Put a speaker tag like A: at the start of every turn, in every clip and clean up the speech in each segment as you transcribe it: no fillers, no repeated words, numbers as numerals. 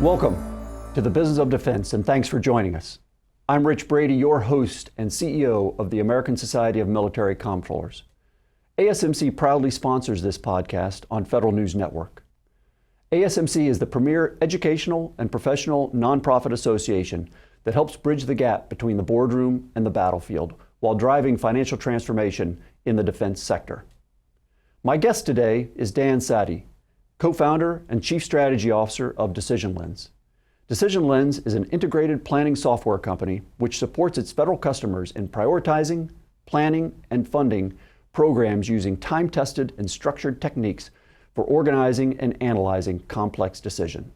A: Welcome to the Business of Defense, and thanks for joining us. I'm Rich Brady, your host and CEO of the American Society of Military Comptrollers. ASMC proudly sponsors this podcast on Federal News Network. ASMC is the premier educational and professional nonprofit association that helps bridge the gap between the boardroom and the battlefield while driving financial transformation in the defense sector. My guest today is Dan Sadi, co-founder and chief strategy officer of Decision Lens. Decision Lens is an integrated planning software company which supports its federal customers in prioritizing, planning, and funding programs using time-tested and structured techniques for organizing and analyzing complex decisions.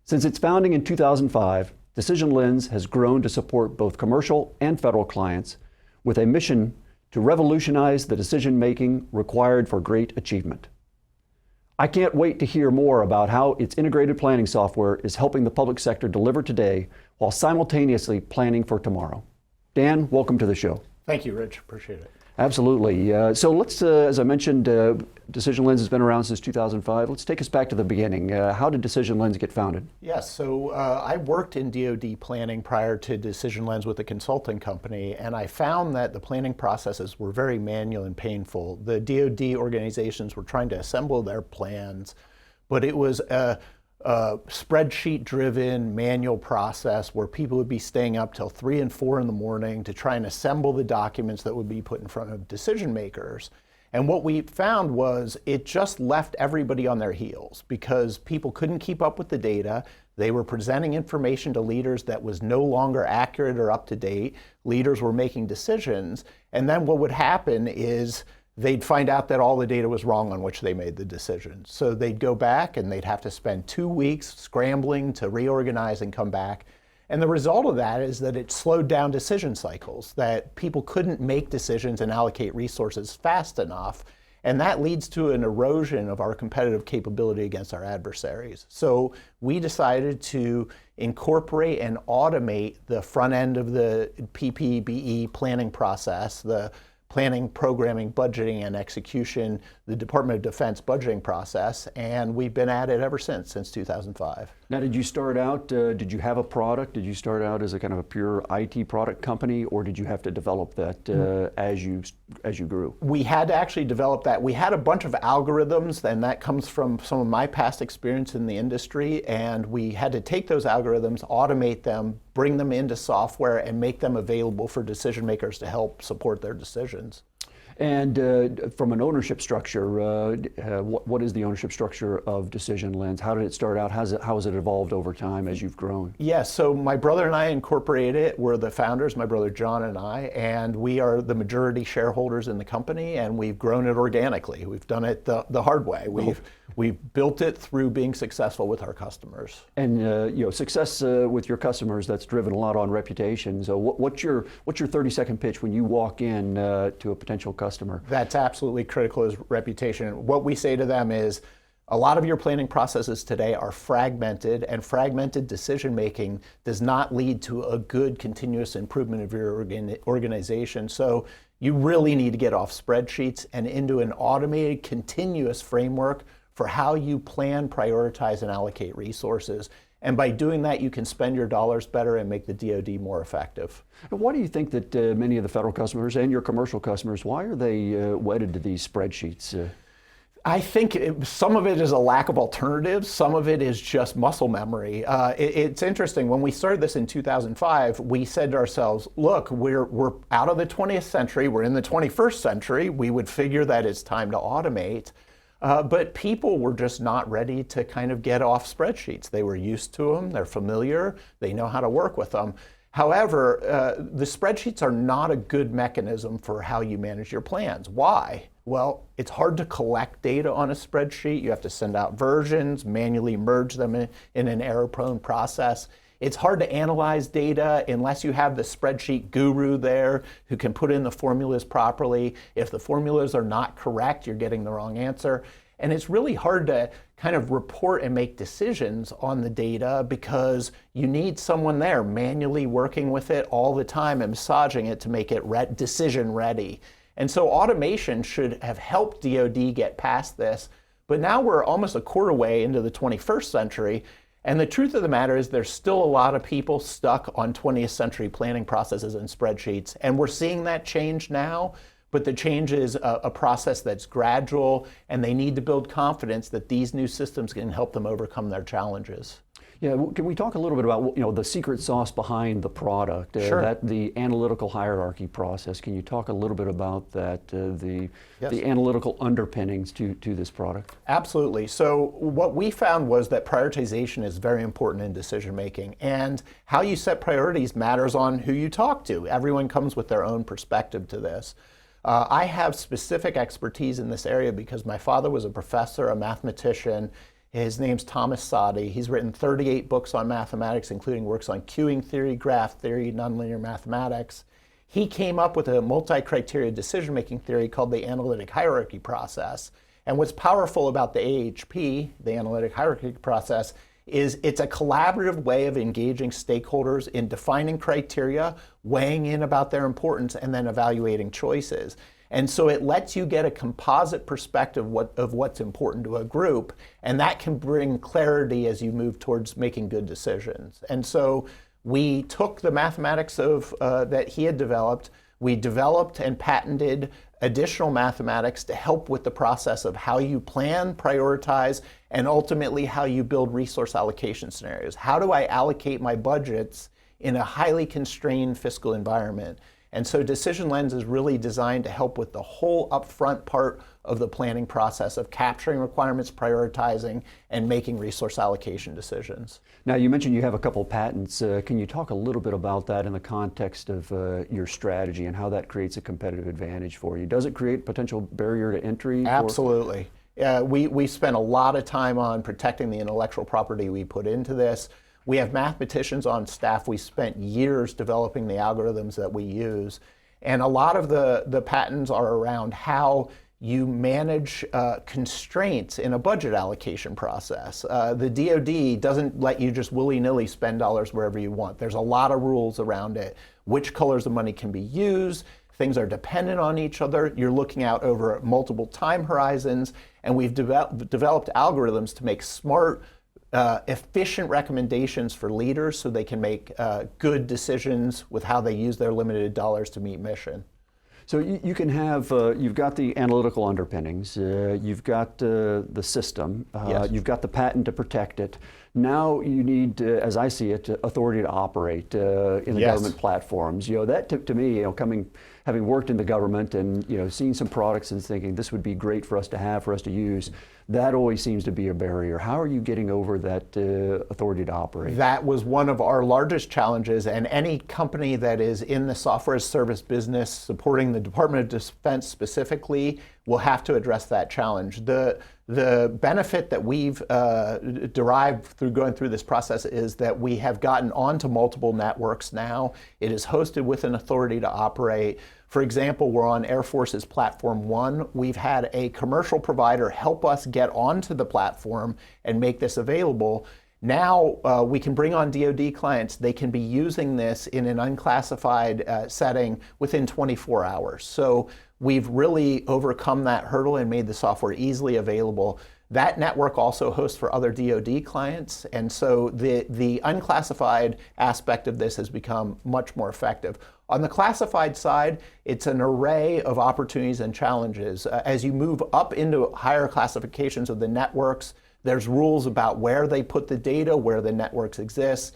A: Since its founding in 2005, Decision Lens has grown to support both commercial and federal clients with a mission to revolutionize the decision-making required for great achievement. I can't wait to hear more about how its integrated planning software is helping the public sector deliver today while simultaneously planning for tomorrow. Dan, welcome to the show.
B: Thank you, Rich. Appreciate it.
A: Absolutely. So let's, as I mentioned, Decision Lens has been around since 2005. Let's take us back to the beginning. How did Decision Lens get founded?
B: Yes, so I worked in DoD planning prior to Decision Lens with a consulting company, and I found that the planning processes were very manual and painful. The DoD organizations were trying to assemble their plans, but it was a spreadsheet-driven manual process where people would be staying up till 3 and 4 in the morning to try and assemble the documents that would be put in front of decision makers. And what we found was it just left everybody on their heels because people couldn't keep up with the data. They were presenting information to leaders that was no longer accurate or up to date. Leaders were making decisions. And then what would happen is they'd find out that all the data was wrong on which they made the decision. So they'd go back and they'd have to spend 2 weeks scrambling to reorganize and come back. And the result of that is that it slowed down decision cycles, that people couldn't make decisions and allocate resources fast enough. And that leads to an erosion of our competitive capability against our adversaries. So we decided to incorporate and automate the front end of the PPBE planning process, the planning, programming, budgeting, and execution, the Department of Defense budgeting process, and we've been at it ever since 2005.
A: Now, did you start out, did you have a product? Did you start out as a kind of a pure IT product company, or did you have to develop that as you grew?
B: We had to actually develop that. We had a bunch of algorithms, and that comes from some of my past experience in the industry, and we had to take those algorithms, automate them, bring them into software, and make them available for decision makers to help support their decisions.
A: And from an ownership structure, what is the ownership structure of Decision Lens? How did it start out? How has it evolved over time as you've grown?
B: Yes, so my brother and I incorporated it. We're the founders, my brother John and I, and we are the majority shareholders in the company, and we've grown it organically. We've done it the hard way. We've built it through being successful with our customers.
A: And success with your customers, that's driven a lot on reputation. So what's your 30-second pitch when you walk in to a potential customer?
B: That's absolutely critical, is reputation. What we say to them is, a lot of your planning processes today are fragmented, and fragmented decision making does not lead to a good continuous improvement of your organization. So you really need to get off spreadsheets and into an automated continuous framework for how you plan, prioritize, and allocate resources. And by doing that, you can spend your dollars better and make the DoD more effective.
A: And why do you think that many of the federal customers and your commercial customers, why are they wedded to these spreadsheets?
B: I think some of it is a lack of alternatives. Some of it is just muscle memory. It's interesting. When we started this in 2005, we said to ourselves, look, we're out of the 20th century. We're in the 21st century. We would figure that it's time to automate. But people were just not ready to kind of get off spreadsheets. They were used to them. They're familiar. They know how to work with them. However, the spreadsheets are not a good mechanism for how you manage your plans. Why? Well, it's hard to collect data on a spreadsheet. You have to send out versions, manually merge them in an error-prone process. It's hard to analyze data unless you have the spreadsheet guru there who can put in the formulas properly. If the formulas are not correct, you're getting the wrong answer. And it's really hard to kind of report and make decisions on the data because you need someone there manually working with it all the time and massaging it to make it decision ready. And so automation should have helped DoD get past this. But now we're almost a quarter way into the 21st century. And the truth of the matter is there's still a lot of people stuck on 20th century planning processes and spreadsheets. And we're seeing that change now. But the change is a process that's gradual, and they need to build confidence that these new systems can help them overcome their challenges.
A: Yeah, can we talk a little bit about the secret sauce behind the product,
B: Sure.
A: that the analytical hierarchy process? Can you talk a little bit about that,
B: Yes.
A: the analytical underpinnings to this product?
B: Absolutely. So what we found was that prioritization is very important in decision making, and how you set priorities matters on who you talk to. Everyone comes with their own perspective to this. I have specific expertise in this area because my father was a professor, a mathematician. His name's Thomas Soddy. He's written 38 books on mathematics, including works on queuing theory, graph theory, nonlinear mathematics. He came up with a multi-criteria decision-making theory called the analytic hierarchy process. And what's powerful about the AHP, the analytic hierarchy process, is it's a collaborative way of engaging stakeholders in defining criteria, weighing in about their importance, and then evaluating choices. And so it lets you get a composite perspective of what's important to a group, and that can bring clarity as you move towards making good decisions. And so we took the mathematics that he had developed, we developed and patented additional mathematics to help with the process of how you plan, prioritize, and ultimately how you build resource allocation scenarios. How do I allocate my budgets in a highly constrained fiscal environment? And so Decision Lens is really designed to help with the whole upfront part of the planning process of capturing requirements, prioritizing, and making resource allocation decisions.
A: Now, you mentioned you have a couple patents. Can you talk a little bit about that in the context of your strategy and how that creates a competitive advantage for you? Does it create potential barrier to entry?
B: Absolutely. We spent a lot of time on protecting the intellectual property we put into this. We have mathematicians on staff. We spent years developing the algorithms that we use. And a lot of the patents are around how you manage constraints in a budget allocation process. The DoD doesn't let you just willy-nilly spend dollars wherever you want. There's a lot of rules around it. Which colors of money can be used? Things are dependent on each other. You're looking out over multiple time horizons. And we've developed algorithms to make smart, efficient recommendations for leaders so they can make good decisions with how they use their limited dollars to meet mission.
A: So you can have, you've got the analytical underpinnings, you've got the system,
B: Yes.
A: you've got the patent to protect it. Now you need, as I see it, authority to operate in the
B: Yes.
A: government platforms. That to me, having worked in the government and seen some products and thinking this would be great for us to have, for us to use, that always seems to be a barrier. How are you getting over that authority to operate?
B: That was one of our largest challenges, and any company that is in the software as a service business supporting the Department of Defense specifically will have to address that challenge. The benefit that we've derived through going through this process is that we have gotten onto multiple networks now. It is hosted with an authority to operate. For example, we're on Air Force's Platform One. We've had a commercial provider help us get onto the platform and make this available. Now we can bring on DoD clients. They can be using this in an unclassified setting within 24 hours. So we've really overcome that hurdle and made the software easily available. That network also hosts for other DoD clients, and so the unclassified aspect of this has become much more effective. On the classified side, it's an array of opportunities and challenges. As you move up into higher classifications of the networks, there's rules about where they put the data, where the networks exist.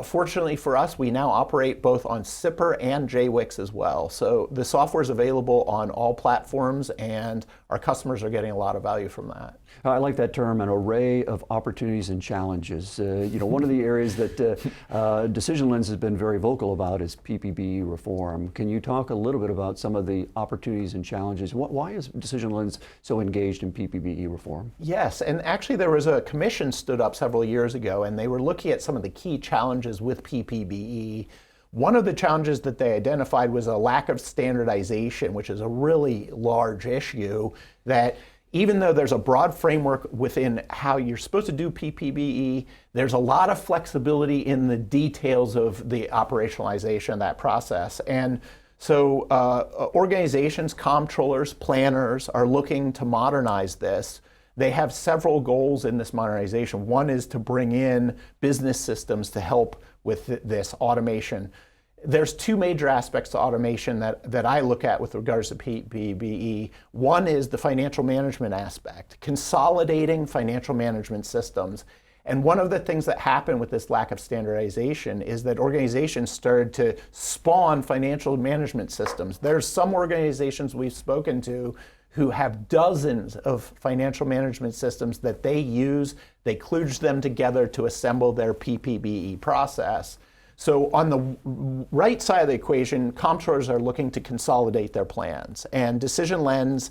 B: Fortunately for us, we now operate both on SIPR and JWICS as well. So the software is available on all platforms, and our customers are getting a lot of value from that.
A: I like that term, an array of opportunities and challenges. One of the areas that Decision Lens has been very vocal about is PPBE reform. Can you talk a little bit about some of the opportunities and challenges? Why is Decision Lens so engaged in PPBE reform?
B: Yes, and actually there was a commission stood up several years ago, and they were looking at some of the key challenges with PPBE. One of the challenges that they identified was a lack of standardization, which is a really large issue, that even though there's a broad framework within how you're supposed to do PPBE, there's a lot of flexibility in the details of the operationalization of that process. And So organizations, comptrollers, planners are looking to modernize this. They have several goals in this modernization. One is to bring in business systems to help with this automation. There's two major aspects to automation that I look at with regards to PPBE. One is the financial management aspect, consolidating financial management systems. And one of the things that happened with this lack of standardization is that organizations started to spawn financial management systems. There's some organizations we've spoken to who have dozens of financial management systems that they use. They kludge them together to assemble their PPBE process. So on the right side of the equation, comptrollers are looking to consolidate their plans. And Decision Lens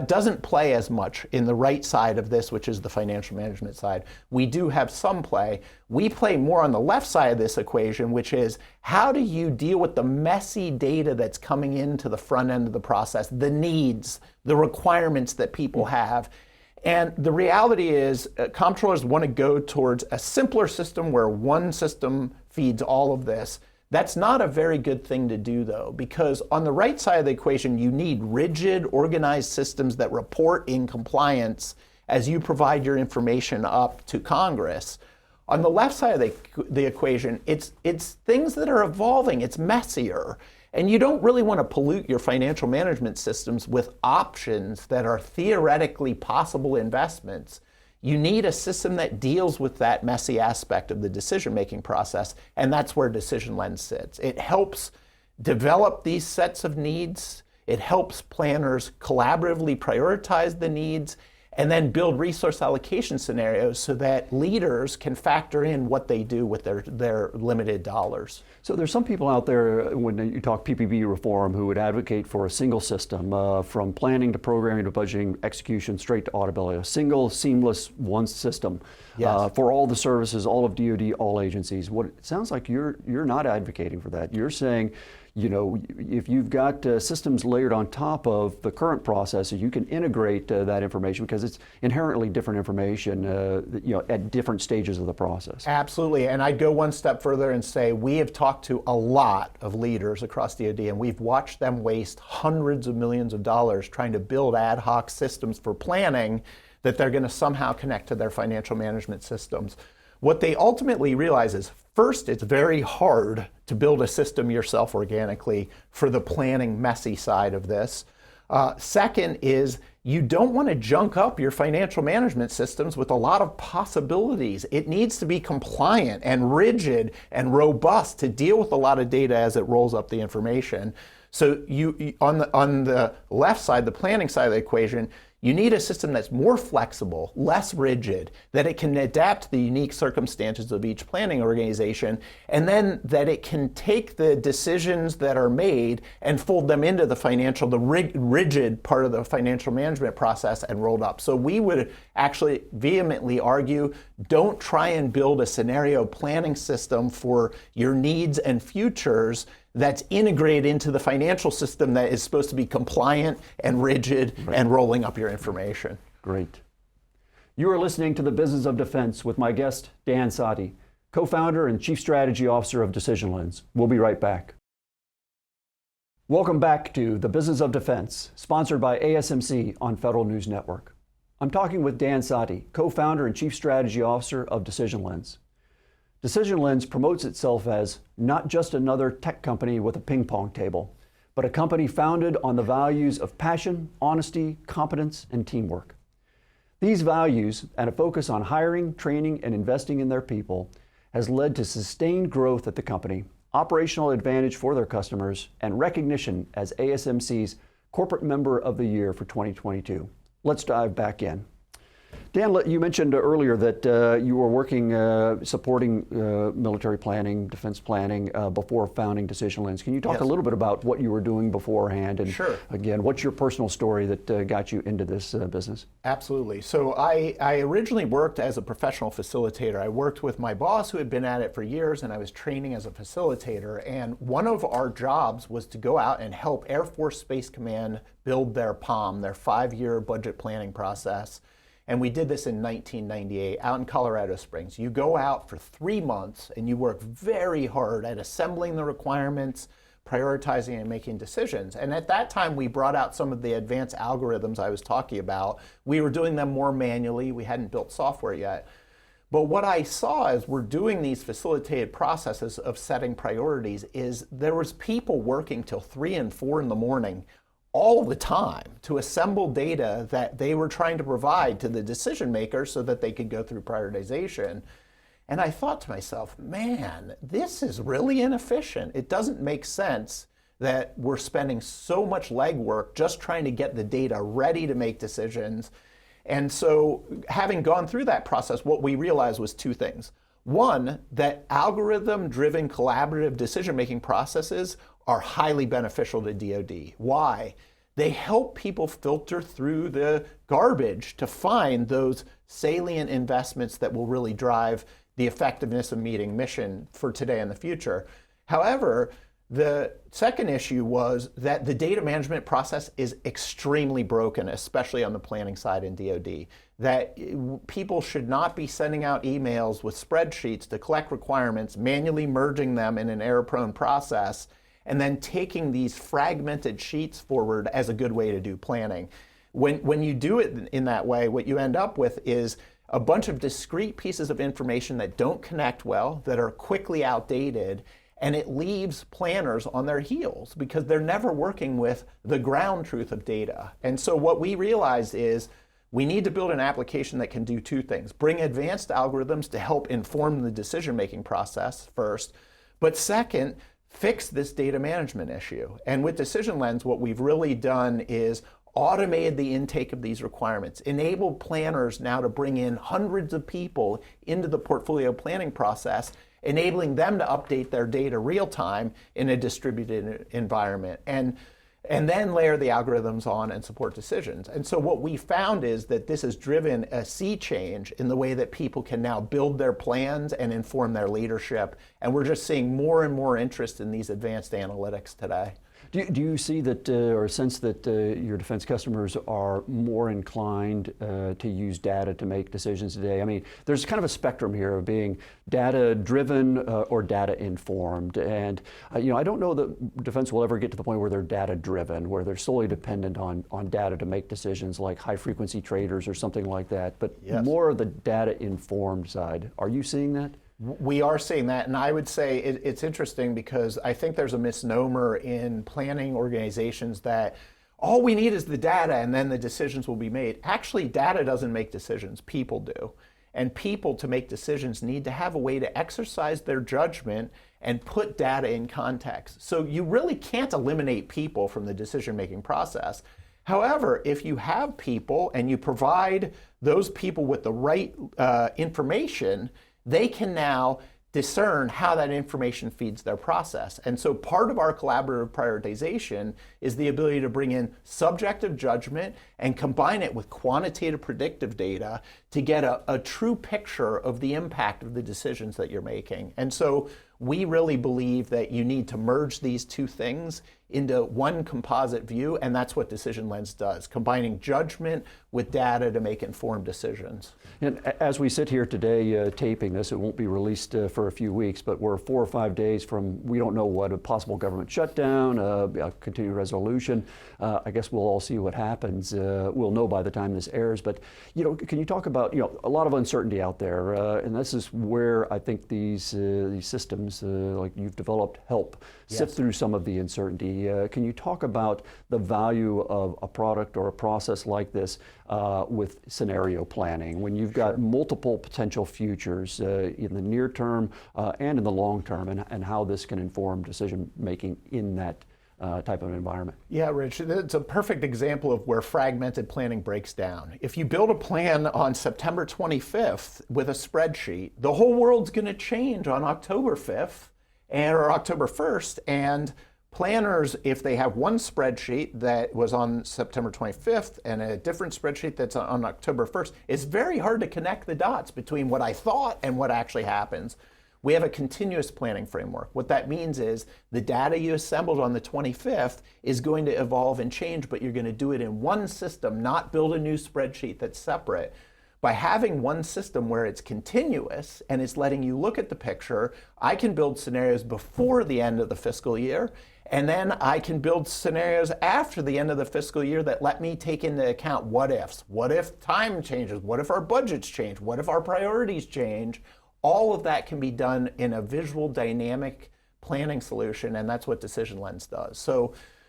B: doesn't play as much in the right side of this, which is the financial management side. We do have some play. We play more on the left side of this equation, which is how do you deal with the messy data that's coming into the front end of the process, the needs, the requirements that people have. And the reality is comptrollers want to go towards a simpler system where one system feeds all of this. That's not a very good thing to do, though, because on the right side of the equation, you need rigid, organized systems that report in compliance as you provide your information up to Congress. On the left side of the equation, it's things that are evolving. It's messier. And you don't really want to pollute your financial management systems with options that are theoretically possible investments. You need a system that deals with that messy aspect of the decision-making process, and that's where Decision Lens sits. It helps develop these sets of needs. It helps planners collaboratively prioritize the needs and then build resource allocation scenarios so that leaders can factor in what they do with their limited dollars.
A: So there's some people out there, when you talk PPP reform, who would advocate for a single system, from planning to programming to budgeting, execution, straight to auditability, a single, seamless, one system.
B: Yes.
A: For all the services, all of DoD, all agencies. What it sounds like you're not advocating for that. You're saying, you know, if you've got systems layered on top of the current processes, you can integrate that information because it's inherently different information, you know, at different stages of the process.
B: Absolutely, and I'd go one step further and say we have talked to a lot of leaders across DoD, and we've watched them waste hundreds of millions of dollars trying to build ad hoc systems for planning that they're going to somehow connect to their financial management systems. What they ultimately realize is, first, it's very hard to build a system yourself organically for the planning messy side of this. Second is you don't want to junk up your financial management systems with a lot of possibilities. It needs to be compliant and rigid and robust to deal with a lot of data as it rolls up the information. So you on the left side, the planning side of the equation, you need a system that's more flexible, less rigid, that it can adapt to the unique circumstances of each planning organization, and then that it can take the decisions that are made and fold them into the rigid part of the financial management process and rolled up. So we would actually vehemently argue, don't try and build a scenario planning system for your needs and futures that's integrated into the financial system that is supposed to be compliant and rigid and rolling up your information.
A: Great. You are listening to The Business of Defense with my guest, Dan Sadi, co-founder and chief strategy officer of Decision Lens. We'll be right back. Welcome back to The Business of Defense, sponsored by ASMC on Federal News Network. I'm talking with Dan Sadi, co-founder and chief strategy officer of Decision Lens. Decision Lens promotes itself as not just another tech company with a ping pong table, but a company founded on the values of passion, honesty, competence, and teamwork. These values and a focus on hiring, training, and investing in their people has led to sustained growth at the company, operational advantage for their customers, and recognition as ASMC's Corporate Member of the Year for 2022. Let's dive back in. Dan, you mentioned earlier that you were working supporting military planning, defense planning before founding Decision Lens. Can you talk a little bit about what you were doing beforehand? And
B: Sure.
A: Again, what's your personal story that got you into this business?
B: Absolutely. So I originally worked as a professional facilitator. I worked with my boss who had been at it for years, and I was training as a facilitator. And one of our jobs was to go out and help Air Force Space Command build their POM, their 5-year budget planning process. And we did this in 1998 out in Colorado Springs. You go out for 3 months and you work very hard at assembling the requirements, prioritizing and making decisions. And at that time, we brought out some of the advanced algorithms I was talking about. We were doing them more manually. We hadn't built software yet. But what I saw as we're doing these facilitated processes of setting priorities is there was people working till 3 and 4 in the morning all the time to assemble data that they were trying to provide to the decision makers so that they could go through prioritization. And I thought to myself, man, this is really inefficient. It doesn't make sense that we're spending so much legwork just trying to get the data ready to make decisions. And so having gone through that process, what we realized was 2 things. One, that algorithm-driven collaborative decision-making processes are highly beneficial to DoD. Why? They help people filter through the garbage to find those salient investments that will really drive the effectiveness of meeting mission for today and the future. However, the second issue was that the data management process is extremely broken, especially on the planning side in DoD. That people should not be sending out emails with spreadsheets to collect requirements, manually merging them in an error-prone process, and then taking these fragmented sheets forward as a good way to do planning. When you do it in that way, what you end up with is a bunch of discrete pieces of information that don't connect well, that are quickly outdated, and it leaves planners on their heels because they're never working with the ground truth of data. And so what we realized is we need to build an application that can do 2 things. Bring advanced algorithms to help inform the decision-making process first, but second, fix this data management issue. And with Decision Lens, what we've really done is automated the intake of these requirements, enabled planners now to bring in hundreds of people into the portfolio planning process, enabling them to update their data real time in a distributed environment. And then layer the algorithms on and support decisions. And so what we found is that this has driven a sea change in the way that people can now build their plans and inform their leadership. And we're just seeing more and more interest in these advanced analytics today.
A: Do you see that or sense that your defense customers are more inclined to use data to make decisions today? I mean, there's kind of a spectrum here of being data-driven or data-informed. And I don't know that defense will ever get to the point where they're data-driven, where they're solely dependent on data to make decisions like high-frequency traders or something like that, but
B: yes,
A: more of the data-informed side. Are you seeing that?
B: We are seeing that, and I would say it's interesting because I think there's a misnomer in planning organizations that all we need is the data and then the decisions will be made. Actually, data doesn't make decisions, people do. And people, to make decisions, need to have a way to exercise their judgment and put data in context. So you really can't eliminate people from the decision-making process. However, if you have people and you provide those people with the right information, they can now discern how that information feeds their process. And so part of our collaborative prioritization is the ability to bring in subjective judgment and combine it with quantitative predictive data to get a true picture of the impact of the decisions that you're making. And so we really believe that you need to merge these 2 things into one composite view, and that's what Decision Lens does, combining judgment with data to make informed decisions.
A: And as we sit here today taping this, it won't be released for a few weeks, but we're 4 or 5 days from, we don't know what, a possible government shutdown, a continued resolution. I guess we'll all see what happens. We'll know by the time this airs, but can you talk about, a lot of uncertainty out there, and this is where I think these systems like you've developed help sift through some of the uncertainty. Can you talk about the value of a product or a process like this with scenario planning, when you've got multiple potential futures in the near term and in the long term, and how this can inform decision making in that type of environment?
B: Yeah, Rich, it's a perfect example of where fragmented planning breaks down. If you build a plan on September 25th with a spreadsheet, the whole world's going to change on October 5th or October 1st, and planners, if they have one spreadsheet that was on September 25th and a different spreadsheet that's on October 1st, it's very hard to connect the dots between what I thought and what actually happens. We have a continuous planning framework. What that means is the data you assembled on the 25th is going to evolve and change, but you're going to do it in one system, not build a new spreadsheet that's separate. By having one system where it's continuous and it's letting you look at the picture, I can build scenarios before the end of the fiscal year, and then I can build scenarios after the end of the fiscal year that let me take into account what ifs. What if time changes? What if our budgets change? What if our priorities change? All of that can be done in a visual dynamic planning solution, and that's what Decision Lens does.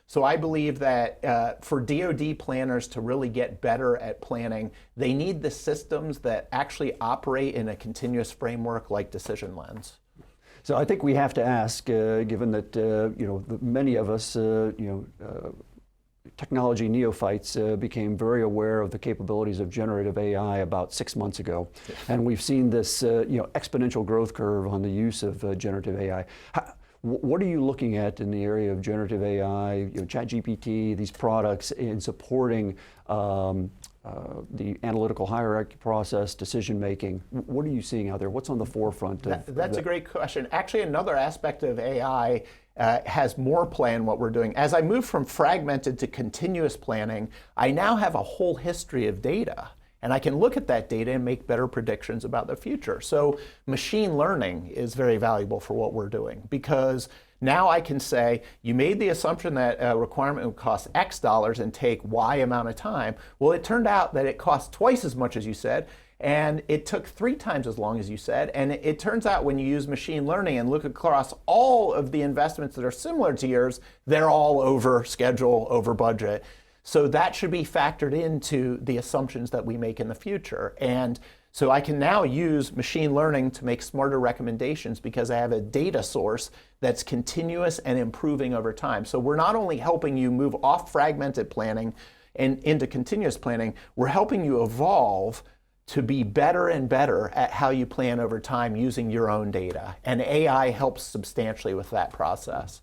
B: So I believe that for DoD planners to really get better at planning, they need the systems that actually operate in a continuous framework like Decision Lens.
A: So I think we have to ask, given that many of us, technology neophytes, became very aware of the capabilities of generative AI about 6 months ago, and we've seen this exponential growth curve on the use of generative AI. What are you looking at in the area of generative AI, ChatGPT, these products in supporting the analytical hierarchy process, decision making? What are you seeing out there? What's on the forefront?
B: That's a great question. Actually, another aspect of AI has more play in what we're doing. As I move from fragmented to continuous planning, I now have a whole history of data. And I can look at that data and make better predictions about the future. So machine learning is very valuable for what we're doing, because now I can say, you made the assumption that a requirement would cost X dollars and take Y amount of time. Well, it turned out that it cost twice as much as you said, and it took 3 times as long as you said. And it turns out when you use machine learning and look across all of the investments that are similar to yours, they're all over schedule, over budget. So that should be factored into the assumptions that we make in the future. And so I can now use machine learning to make smarter recommendations because I have a data source that's continuous and improving over time. So we're not only helping you move off fragmented planning and into continuous planning, we're helping you evolve to be better and better at how you plan over time using your own data. And AI helps substantially with that process.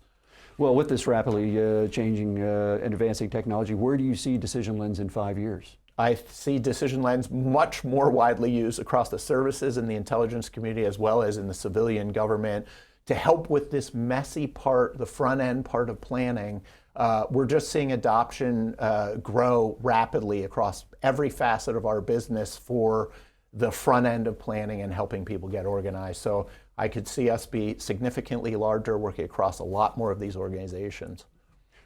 A: Well, with this rapidly changing and advancing technology, where do you see Decision Lens in 5 years?
B: I see Decision Lens much more widely used across the services and the intelligence community, as well as in the civilian government, to help with this messy part, the front end part of planning. We're just seeing adoption grow rapidly across every facet of our business for the front end of planning and helping people get organized. So I could see us be significantly larger, working across a lot more of these organizations.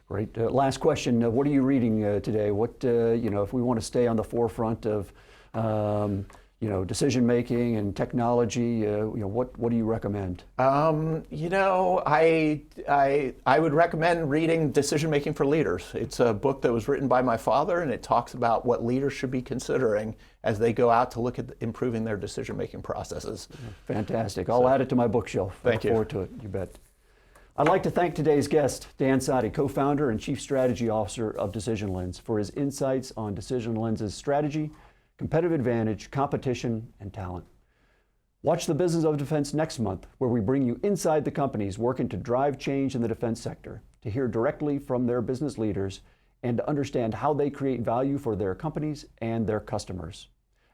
A: Great. Last question. What are you reading today? What, if we want to stay on the forefront of, decision making and technology, what do you recommend?
B: I would recommend reading Decision Making for Leaders. It's a book that was written by my father, and it talks about what leaders should be considering as they go out to look at improving their decision making processes.
A: Fantastic. I'll add it to my bookshelf.
B: Thank you.
A: Look forward to it. You bet. I'd like to thank today's guest, Dan Sadi, co-founder and chief strategy officer of Decision Lens, for his insights on Decision Lens's strategy, competitive advantage, competition, and talent. Watch The Business of Defense next month, where we bring you inside the companies working to drive change in the defense sector, to hear directly from their business leaders, and to understand how they create value for their companies and their customers.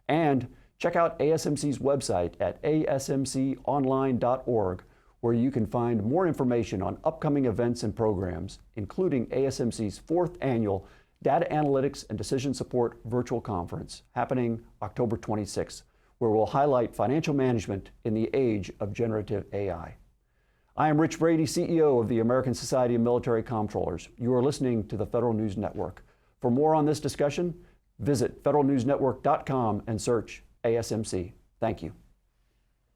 A: And check out ASMC's website at asmconline.org, where you can find more information on upcoming events and programs, including ASMC's 4th annual Data Analytics and Decision Support Virtual Conference, happening October 26th, where we'll highlight financial management in the age of generative AI. I am Rich Brady, CEO of the American Society of Military Comptrollers. You are listening to the Federal News Network. For more on this discussion, visit federalnewsnetwork.com and search ASMC. Thank you.